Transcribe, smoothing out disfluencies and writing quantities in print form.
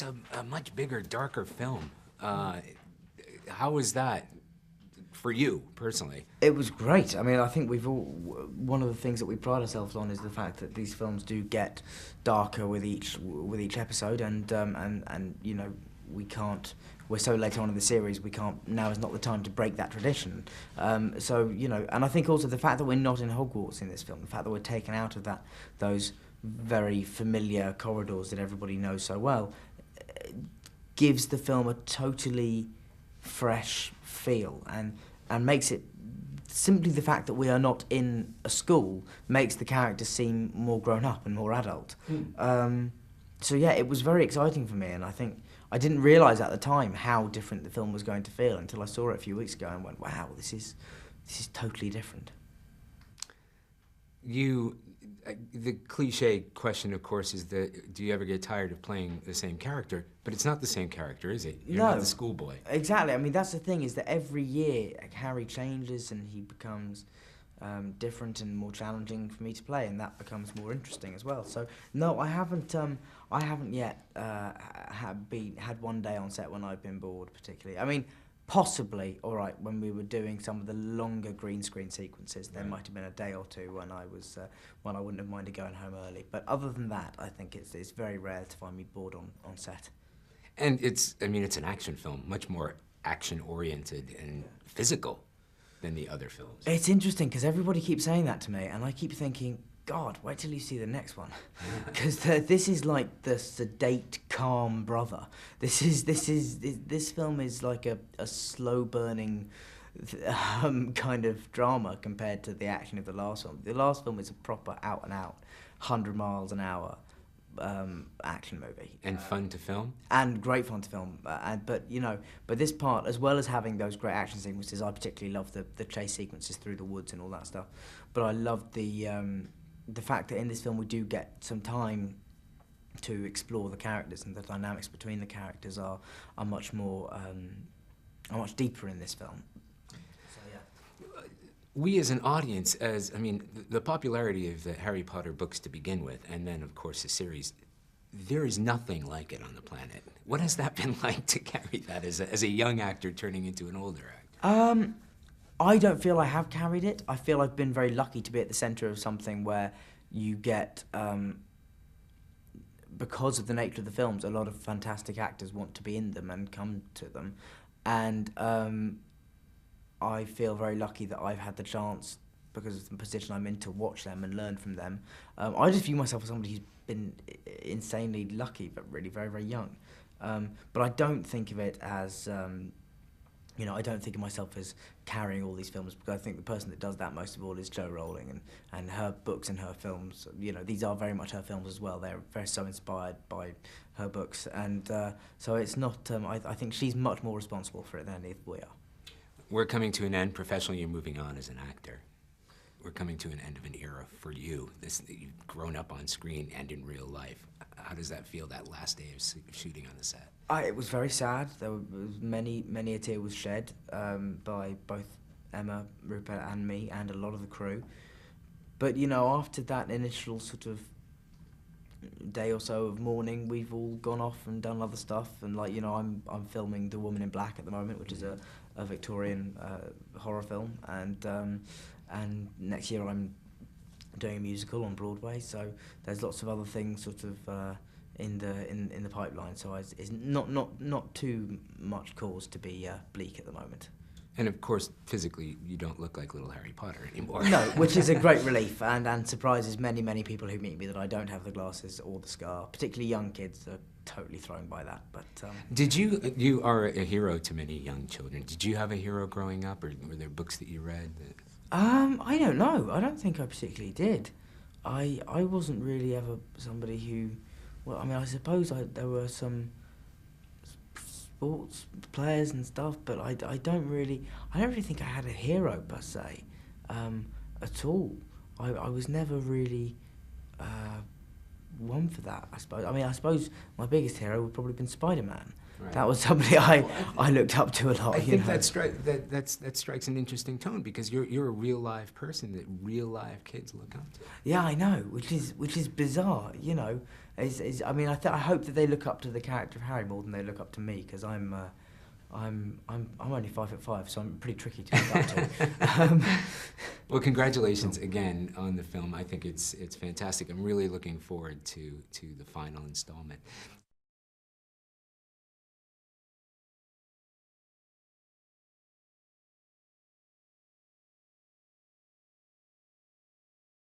it's a much bigger, darker film. How was that for you, personally? It was great. I mean, I think one of the things that we pride ourselves on is the fact that these films do get darker with each episode, and you know, we're so late on in the series, now is not the time to break that tradition. So, you know, and I think also the fact that we're not in Hogwarts in this film, the fact that we're taken out of those very familiar corridors that everybody knows so well, gives the film a totally fresh feel, and makes it, simply the fact that we are not in a school makes the characters seem more grown up and more adult. So yeah, it was very exciting for me, and I think I didn't realise at the time how different the film was going to feel until I saw it a few weeks ago and went, wow, this is totally different. The cliche question, of course, is do you ever get tired of playing the same character? But it's not the same character, is it? You're not the schoolboy. Exactly. I mean, that's the thing, is that every year Harry changes and he becomes different and more challenging for me to play, and that becomes more interesting as well. So no, I haven't yet had one day on set when I've been bored particularly. I mean, possibly, all right, when we were doing some of the longer green screen sequences, there might have been a day or two when I wouldn't have minded going home early. But other than that, I think it's very rare to find me bored on set. And it's an action film, much more action-oriented and physical than the other films. It's interesting, because everybody keeps saying that to me, and I keep thinking, God, wait till you see the next one, because this is like the sedate, calm brother. This film is like a slow-burning kind of drama compared to the action of the last film. The last film is a proper out-and-out, 100 miles an hour action movie. And fun to film? And great fun to film. But this part, as well as having those great action sequences, I particularly love the chase sequences through the woods and all that stuff. But I loved the fact that in this film we do get some time to explore the characters, and the dynamics between the characters are much more, are much deeper in this film. So yeah. We as an audience, the popularity of the Harry Potter books to begin with, and then of course the series, there is nothing like it on the planet. What has that been like to carry that as a young actor turning into an older actor? I don't feel I have carried it. I feel I've been very lucky to be at the centre of something where you get, because of the nature of the films, a lot of fantastic actors want to be in them and come to them. And I feel very lucky that I've had the chance, because of the position I'm in, to watch them and learn from them. I just view myself as somebody who's been insanely lucky, but really very, very young. But I don't think of it as... I don't think of myself as carrying all these films, because I think the person that does that most of all is Jo Rowling, and her books and her films. These are very much her films as well. They're very so inspired by her books, and so it's not. I think she's much more responsible for it than if we are. We're coming to an end. Professionally, you're moving on as an actor. We're coming to an end of an era for you. You've grown up on screen and in real life. How does that feel, that last day of shooting on the set? It was very sad. There was many a tear was shed by both Emma, Rupert and me, and a lot of the crew. But after that initial sort of day or so of mourning, we've all gone off and done other stuff. And I'm filming The Woman in Black at the moment, which is a Victorian horror film, and next year I'm doing a musical on Broadway. So there's lots of other things sort of in the pipeline. So it's not too much cause to be bleak at the moment. And of course, physically, you don't look like little Harry Potter anymore. No, which is a great relief, and surprises many people who meet me that I don't have the glasses or the scar. Particularly young kids are totally thrown by that. But did you are a hero to many young children. Did you have a hero growing up, or were there books that you read? I don't know. I don't think I particularly did. I wasn't really ever somebody who... Well, I suppose there were some sports players and stuff, but I don't really think I had a hero per se, at all. I was never really one for that, I suppose. I suppose my biggest hero would probably have been Spider-Man. Right. That was somebody I looked up to a lot. I think that strikes an interesting tone, because you're a real live person that real live kids look up to. Yeah, I know, which is bizarre, I mean, I hope that they look up to the character of Harry more than they look up to me, because I'm only 5'5", so I'm pretty tricky to look up to. Well, congratulations again on the film. I think it's fantastic. I'm really looking forward to the final installment.